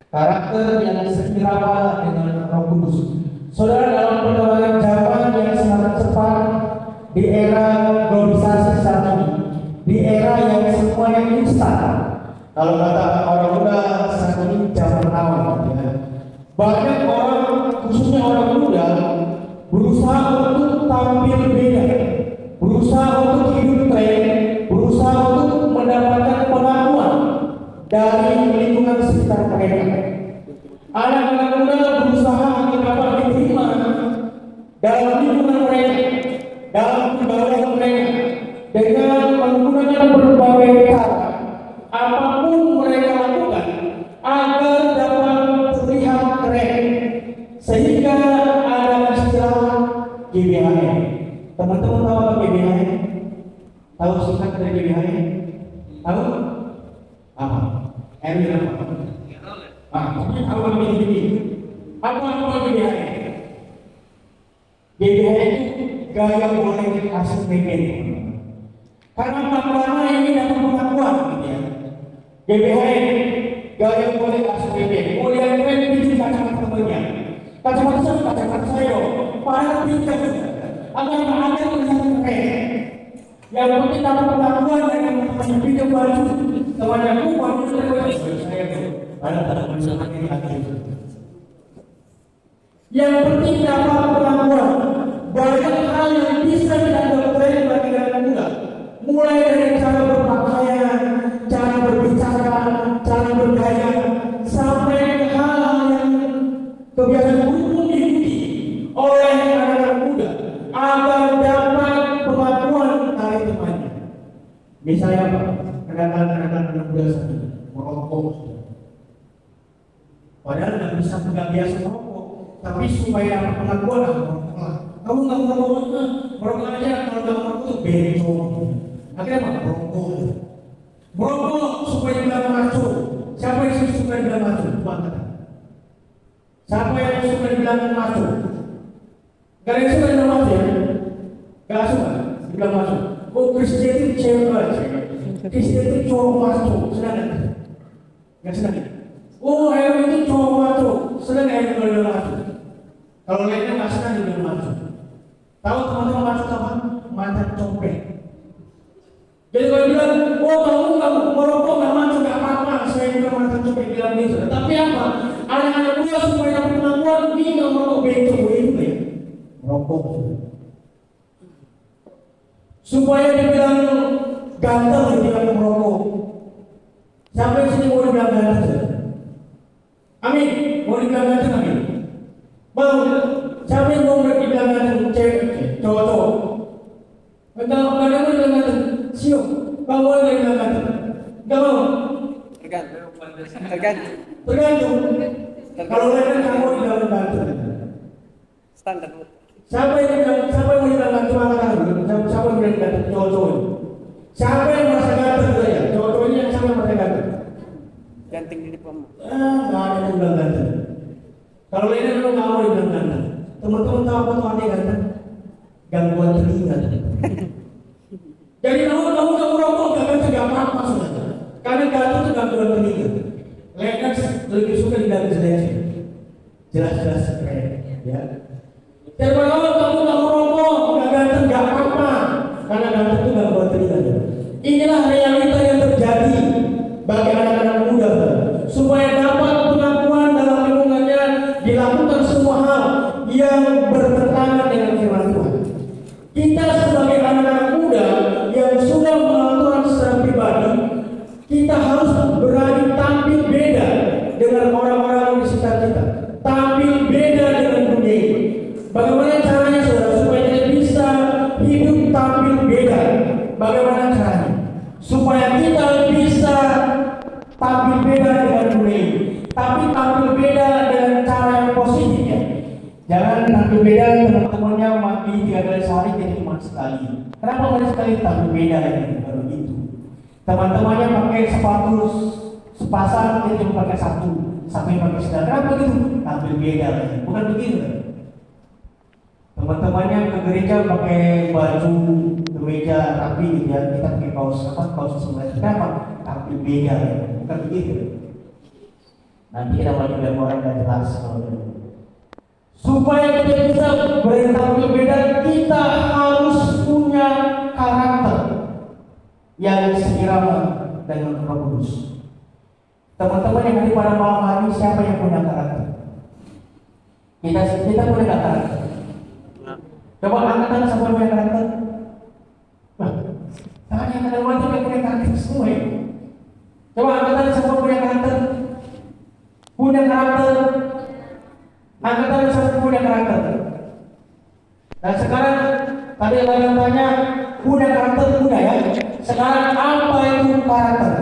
karakter yang seirama dengan Roh Kudus. Saudara, dalam perkembangan zaman yang sangat cepat di era globalisasi saat ini, di era yang semuanya instan, kalau kata orang muda saat ini zaman now, ya. Banyak orang, khususnya orang muda, berusaha untuk tampil beda, berusaha untuk hidup tren, berusaha untuk mendapatkan pengakuan dari lingkungan sekitar mereka. Anak-anak muda berusaha agar dapat diterima dalam lingkungan mereka, dalam kebaikan mereka, dengan menggunakan berbagai cara, apapun mereka lakukan agar dapat terlihat keren, sehingga ada istilah GBHN. Teman-teman tahu apa GBHN? Tahu singkat dari GBHN? Tahu? Apa? Erwin apa? Tapi tahu apa ini? Apa GBHN? GBHN itu gaya boleh asal BBM. Karena maknanya ini dapat pengakuan, gitu ya. GBHN gaya boleh asal BBM. Kemudian keren bikin kacamata temannya. Kacamata saya loh. Padahal tidak. Agar ada yang keren. Yang penting dapat pengakuan dari teman-teman video baju. Temanku baju saya tuh. Padahal masalah ini ada. Yang penting dapat pengakuan. Banyak hal yang bisa kita dapatkan bagi anak muda. Mulai dari cara berpakaian, cara berbicara, cara bergaya, sampai ke hal-hal yang kebiasaan umum diikuti oleh anak-anak muda agar dapat pengakuan dari temannya. Misalnya apa? Anak-anak muda saja merokok. Padahal nggak biasa merokok, tapi supaya dapat pengakuan merokok. Kamu nggak merokok aja, kalau nggak merokok itu bencong. Akhirnya apa? Merokok supaya dibilang maco. Siapa yang suka dibilang maco? Siapa yang suka dibilang maco? Gak ada yang suka dibilang maco ya? Gak suka dibilang maco. Oh, Kristen itu cewek. Kristen itu cowok maco. Senang gak? Gak senang ya? Oh, Erwin itu cowok maco. Senang Erwin kalau dibilang maco. Kalau lainnya gak senang dibilang maco. Tahu teman-teman maco apa? Mantan copet. Jadi kalau bilang, oh kamu merokok nggak maco nggak apa-apa, saya juga mantan copet bilang gitu. Tapi apa? Anak-anak muda supaya dapat pengakuan ini nggak merokok bencong itu ya, merokok. Supaya dibilang ganteng, dibilang merokok. Sampai sini mau dibilang ganteng. Amin, mau dibilang ganteng amin. Mau, siapa yang mau dibilang ganteng cewek, cowok-cowok. Kalau kalian mau dibilang ganteng. Siap, kamu boleh bilang ganteng? Gak mau? Tergantung. Kalau lain kamu bilang ganteng. Standar. Siapa yang mau bilang ganteng? Siapa yang bilang ganteng? Cowok-cowok. Siapa yang merasa ganteng saya? Cowok-cowoknya yang sama merasa ganteng. Ganteng di depan. Nggak ada yang bilang ganteng. Kalau lainnya kamu nggak mau bilang ganteng. Teman-teman tahu apa tuh artinya ganteng? Gangguan telinga. Jadi kamu nggak merokok nggak apa-apa saudara. Karena ganteng itu gangguan telinga. Lainnya lebih suka dibilang jelas keren, ya. Dan kalau kamu nggak merokok nggak ganteng nggak apa-apa. Karena ganteng itu gangguan telinga. Inilah realita yang terjadi bagi anak-anak muda, supaya dapat pengakuan dalam lingkungannya dilakukan semua hal yang bertentangan dengan firman Tuhan. Kita sebagai anak-anak muda yang sudah mengenal Tuhan secara pribadi, kita harus berani tampil beda dengan orang-orang di sekitar kita, tampil beda dengan dunia ini. Bagaimana caranya saudara supaya kita bisa hidup tampil beda? Bagaimana caranya supaya kita bisa tampil beda dengan dunia ini, tapi tampil beda dengan cara yang positif ya? Jangan tampil beda teman-temannya mati 3 kali sehari jadi cuma sekali. Kenapa hanya sekali tampil beda ya? Kalau gitu teman-temannya pakai sepatu sepasang dia cuma pakai satu, sampai pakai sendal. Kenapa gitu? Tampil beda ya? Bukan begitu kan? Teman-temannya ke gereja pakai baju kemeja rapi gitu ya, kita pakai kaos sebelah. Kenapa? Tampil beda ya? Bukan begitu. Nanti kita bagi orang yang jelas supaya kita bisa bertampil beda, kita harus punya karakter yang seirama dengan Roh Kudus. Teman-teman yang ada pada malam hari, siapa yang punya karakter? Kita punya karakter. Coba angkat tangan siapa punya karakter? Nah, tangan yang ada mati yang punya karakter semua ya. Coba angkat tangan siapa punya karakter? Punya karakter. Angkat tangan siapa punya karakter. Dan sekarang tadi yang tanya punya karakter punya ya. Sekarang apa itu karakter?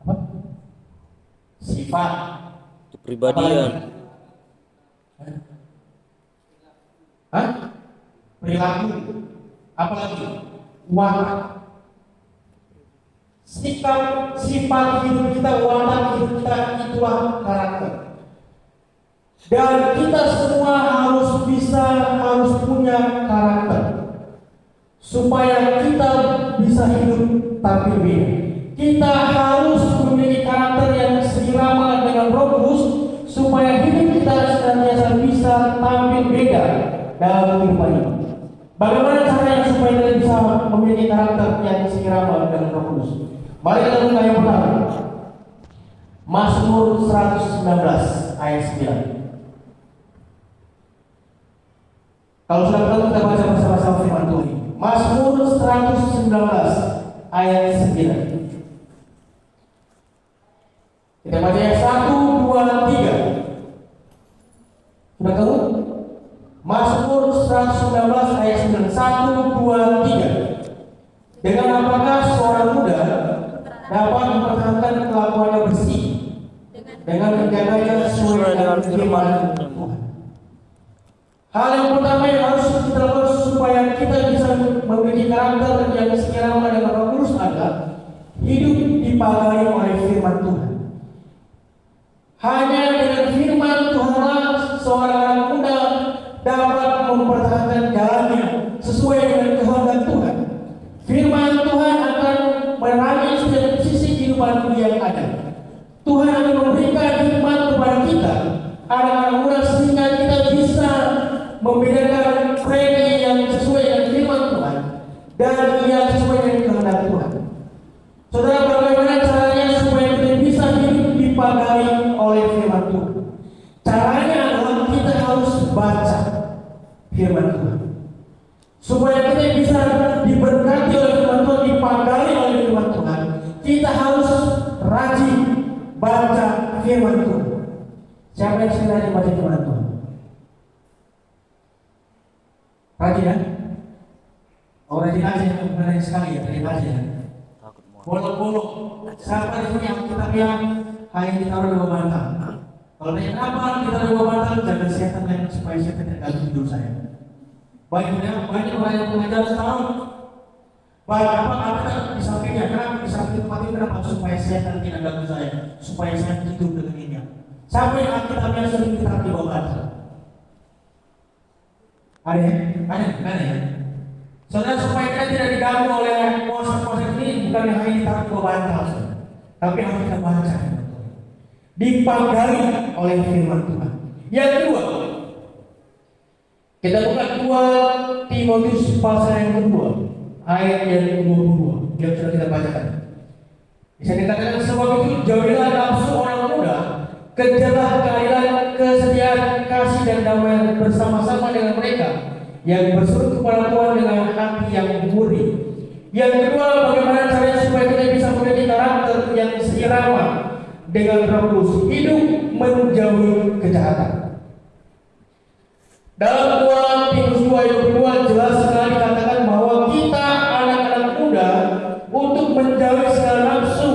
Apa? Sifat. Kepribadian. Hah? Perilaku. Apalagi? Watak. Sikap, sifat hidup kita, watak hidup kita, itulah karakter. Dan kita semua harus punya karakter supaya kita bisa hidup tampil beda. Kita harus memiliki karakter yang seirama dengan Roh Kudus supaya hidup kita senantiasa bisa tampil beda dalam kehidupan ini. Bagaimana caranya supaya kita bisa memiliki karakter yang seirama dengan Roh Kudus? Mari kita buka yang pertama. Mazmur 119 ayat 9. Kalau sudah ketemu kita baca bersama-sama firman Tuhan. Mazmur 119 ayat 9. Kita baca yang 1, 2, 3. Sudah tahu? Mazmur 119 ayat 9. 1, 2, 3. Dengan apakah seorang muda dapat mempertahankan kelakuannya bersih dengan menjaganya sesuai dengan firman Tuhan. Hal yang pertama yang harus kita lakukan supaya kita bisa memiliki karakter yang seirama dengan Roh Kudus adalah hidup dipagari oleh firman Tuhan. Hanya dengan firman Tuhanlah seorang anak muda dapat mempertahankan jalannya sesuai dengan kehendak Tuhan. Firman Tuhan akan menerangi setiap sisi kehidupan yang ada. Tuhan akan memberikan hikmat kepada kita, anak-anak muda, sehingga kita bisa membedakan predi yang sesuai dengan firman Tuhan dan yang sesuai dengan kehendak Tuhan. Saudara, bagaimana caranya supaya kita bisa hidup dipagari oleh firman Tuhan? Caranya adalah kita harus baca firman Tuhan. Supaya kita bisa diberkati oleh firman Tuhan, dipagari oleh firman Tuhan, kita harus rajin baca firman Tuhan. Siapa yang sering rajin baca firman Tuhan? Rajin ya? Oh, rajin aja, benar sekali ya, rajin aja ya. Bolong-bolong. Siapa di sini yang kita bilang hanya ditaruh di bawah bantal? Kalau tanya apa kita di bawah bantal, jaga setan lain supaya setan tidak ganggu hidup saya. Banyak orang yang mengajar setahun. Apa di sampingnya, kenapa di samping tempat ini, kenapa supaya setan tidak ganggu saya, supaya saya hidup dengan ini. Sampai Alkitabnya sering ditaruh di bawah bantal. Ada ya. Saudara, supaya kita tidak diganggu oleh kuasa-kuasa ini, bukan yang hanya ditaruh di bawah bantal, tapi harus kita baca, dipagari oleh firman Tuhan. Yang kedua, kita buka 2 Timotius pasal yang kedua, ayat yang 22 yang sudah kita bacakan. Bisa dikatakan sebab itu jauhilah nafsu orang muda, kejarlah keadilan, kesetiaan, kasih dan damai bersama-sama dengan mereka yang berseru kepada Tuhan dengan hati yang murni. Yang kedua, bagaimana caranya supaya kita bisa memiliki karakter yang seirama dengan Roh Kudus, hidup menjauhi kejahatan. Dalam 2 Timotius 2 ayat 22 jelas sekali dikatakan bahwa kita anak-anak muda untuk menjauhi segala nafsu,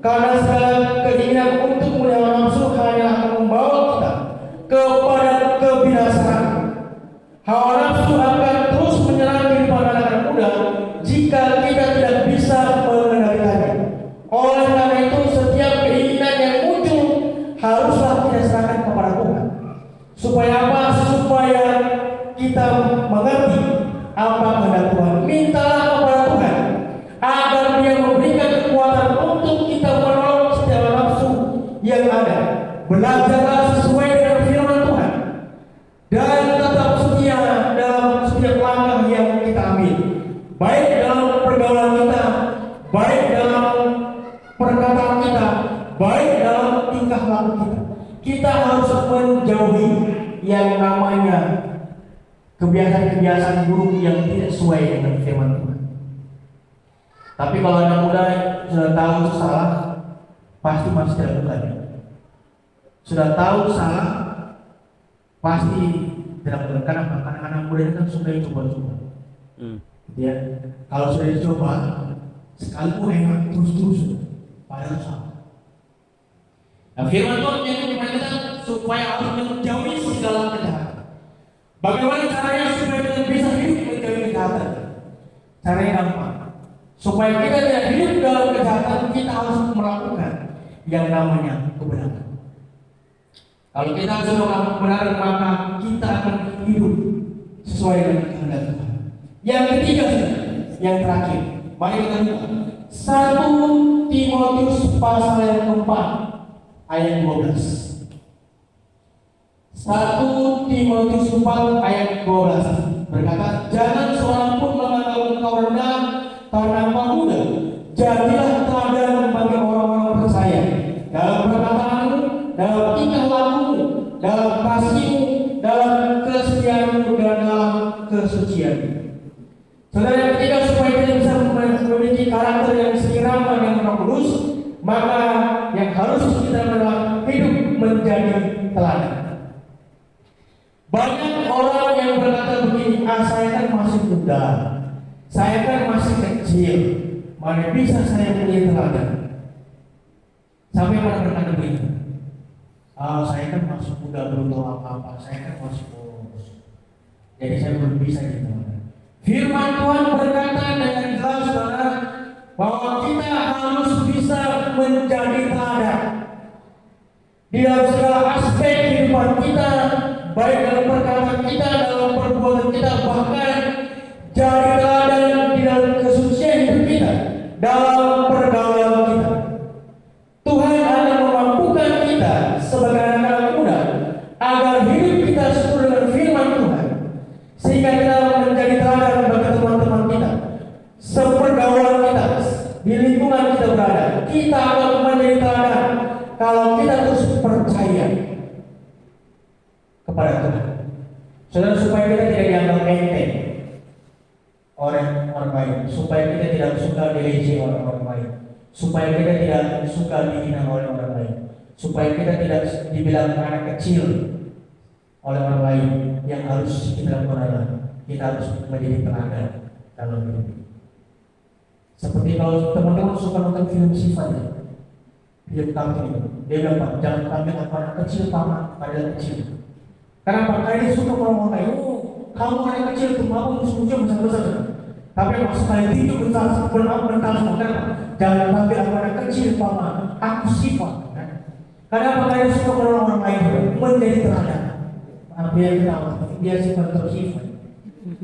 karena segala keinginan untuk melihat nafsu hanya akan membawa kita kepada kebinasaan. Hawa nafsu akan terus menyerang kehidupan anak-anak muda jika kita tidak bisa mengendalikannya. Oleh karena itu, setiap keinginan yang muncul haruslah kita serahkan kepada Tuhan. Supaya apa? Supaya kita mengerti apa kehendak Tuhan. Mintalah kepada Tuhan agar Dia memberikan kekuatan untuk belajarlah sesuai dengan firman Tuhan, dan tetap setia dalam setiap langkah yang kita ambil, baik dalam pergaulan kita, baik dalam perkataan kita, baik dalam tingkah laku kita. Kita harus menjauhi yang namanya kebiasaan-kebiasaan buruk yang tidak sesuai dengan firman Tuhan. Tapi kalau anak muda sudah tahu salah, pasti masih dilakukan. Sudah tahu salah, pasti dilakukan. Karena anak muda itu kan suka coba-coba. Ya, kalau sudah dicoba, sekalipun enak terus-terus, padahal salah. Nah, firman Tuhan yang kita supaya harus menjauhi segala kejahatan. Bagaimana caranya supaya kita bisa hidup menjauhi kejahatan? Caranya apa? Supaya kita tidak hidup dalam kejahatan, kita harus melakukan yang namanya kebenaran. Kalau kita sudah melakukan kebenaran, maka kita akan hidup sesuai dengan kehendak Tuhan. Yang ketiga, yang terakhir, mari kita lihat 1 Timotius pasal yang keempat ayat 12. 1 Timotius 4 ayat 12 berkata, jangan seorang pun menganggap engkau rendah karena engkau muda. Jadilah teladan bagi orang-orang percaya dalam perkataanmu, dalam tingkah lakumu, dalam kasihmu, dalam kesetiaanmu, dan dalam kesucianmu. Saudara, yang ketiga, supaya kita bisa memiliki karakter yang seirama dengan Roh Kudus, maka yang harus kita adalah hidup menjadi teladan. Banyak orang yang berkata begini, saya kan masih muda, saya kan masih kecil, mana bisa saya menjadi teladan? Sampai mana berkata begini, saya kan masih muda, belum tahu apa-apa, saya kan masih polos, jadi saya belum bisa jadi teladan. Firman Tuhan berkata dengan jelas, saudara, bahwa kita harus bisa menjadi teladan di dalam segala aspek kehidupan kita, baik dalam perkataan kita, dalam perbuatan kita, bahkan jadi teladan di dalam kesucian hidup kita, dalam pergaulan kita. Tuhan akan memampukan kita sebagai anak-anak muda agar hidup kita sesuai dengan firman Tuhan, sehingga kita menjadi teladan bagi teman-teman kita, sepergaulan kita, di lingkungan kita berada. Kita akan menjadi teladan kalau kita terus percaya kepada Tuhan. Saudara, supaya kita tidak dianggap enteng oleh orang lain, supaya kita tidak suka dileceh oleh orang lain, supaya kita tidak suka dihina oleh orang lain, supaya kita tidak dibilang anak kecil oleh orang lain. Yang harus kita lakukan adalah kita harus menjadi teladan dalam hidup. Seperti kalau teman-teman suka nonton film sifat, film kartun, dia bilang, jangan tampil apa anak kecil paman pada kecil. Kenapa? Karena dia suka orang lain. Kamu anak kecil tuh mau musuh-musuh besar-besar. Tapi maksud saya itu besar, mental semua. Jangan tampil apa anak kecil paman, aku sifat. Kenapa? Karena dia suka orang lain menjadi teladan. Biar kita biar sifat tersifat.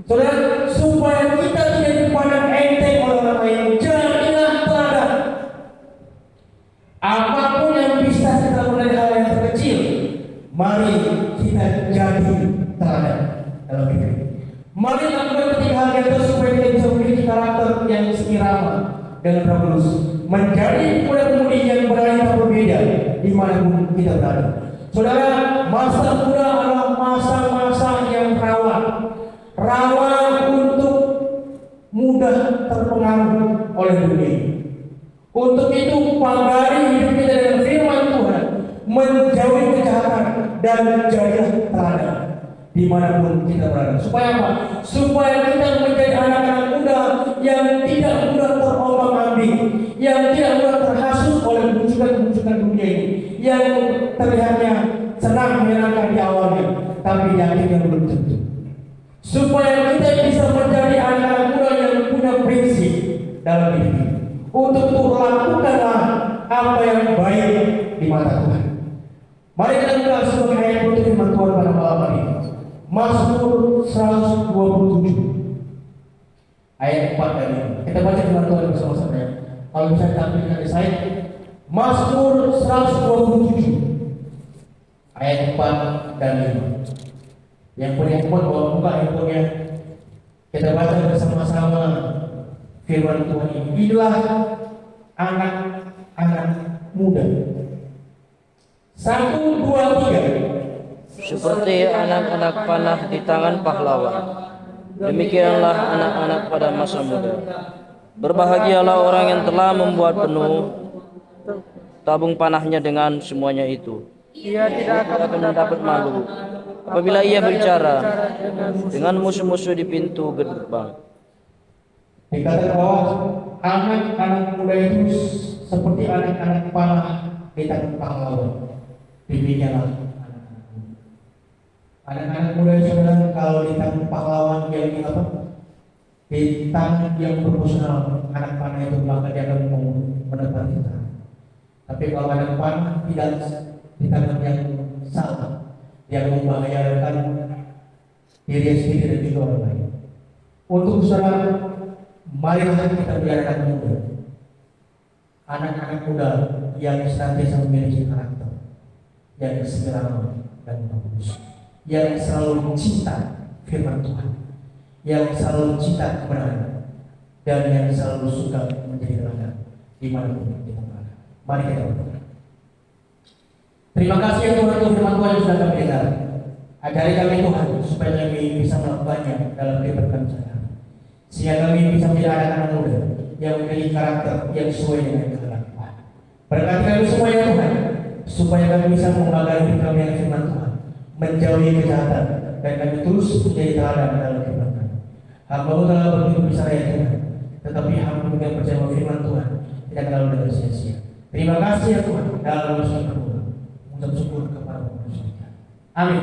Saudara, supaya kita tidak dipandang enteng oleh orang lain, jadilah teladan. Apapun yang bisa kita mulai hal yang terkecil, mari kita jadi teladan dalam hidup. Mari lakukan ketiga hal itu supaya kita bisa memiliki karakter yang seirama dengan Roh Kudus, menjadi muda-mudi yang berani tak berbeda dimanapun kita berada. Saudara, masa muda adalah masa-masa yang rawan untuk mudah terpengaruh oleh dunia. Untuk itu, pagari hidup kita dengan firman Tuhan, menjauhi kejahatan dan jadilah teladan dimanapun kita berada. Supaya apa? Supaya kita menjadi anak-anak muda yang tidak mudah terombang-ambing, yang tidak mudah terhasut oleh kebujukan-kebujukan dunia ini, yang terlihatnya senang menyenangkan di awalnya, tapi di akhirnya belum tentu. Supaya kita bisa menjadi anak-anak muda yang punya prinsip dalam hidup ini. Untuk itu lakukanlah apa yang baik di mata Tuhan. Mari kita buka sebagai ayat untuk firman Tuhan pada malam hari ini. Mazmur 127 ayat 4 dan 5. Kita baca firman Tuhan bersama-sama. Kalau bisa tampilkan di slide. Mazmur 127 ayat 4 dan 5. Yang punya handphone bawa buka handphonenya. Kita baca bersama-sama firman Tuhan ini. Inilah anak-anak muda. 1, 2, 3. Seperti anak-anak panah di tangan pahlawan, demikianlah anak-anak pada masa muda. Berbahagialah orang yang telah membuat penuh tabung panahnya dengan semuanya itu. Ia tidak Akan mendapat malu apabila ia berbicara dengan musuh-musuh di pintu gerbang. Dikatakan bahwa anak-anak muda itu seperti anak-anak panah di tangan pahlawan. Demikianlah anak-anak muda itu saudara, kalau di tangan pahlawan yang apa? Di tangan yang profesional, anak panah itu maka dia akan mendapat kita. Tapi kalau anak panah tidak di tangan yang salah, dia membahayakan diri sendiri dan juga orang lain. Untuk saudara, marilah kita biarkan muda, anak-anak muda yang senantiasa memiliki karakter yang sederhana dan bagus, yang selalu cinta firman Tuhan, yang selalu cinta kebenaran, dan yang selalu suka menjadi teladan dimanapun kita berada. Mari kita berdoa. Terima kasih ya Tuhan untuk firman Tuhan yang sudah kami dengar. Ajari kami Tuhan supaya kami bisa melakukannya dalam kehidupan kami sehari-hari, sehingga kami bisa menjadi anak-anak muda yang memiliki karakter yang sesuai dengan kehendak Tuhan. Berkati kami semua ya Tuhan, supaya kami bisa menghargai hidup kami yang firman Tuhan, menjauhi kejahatan, dan kami terus menjadi teladan dalam kehidupan kami. Hamba-Mu telah begitu besar ya Tuhan, tetapi hamba juga percaya bahwa firman Tuhan tidak terlalu dengan sia-sia. Terima kasih ya Tuhan, dalam nama Yesus kami berdoa. Mengucap syukur kepada Tuhan. Amin.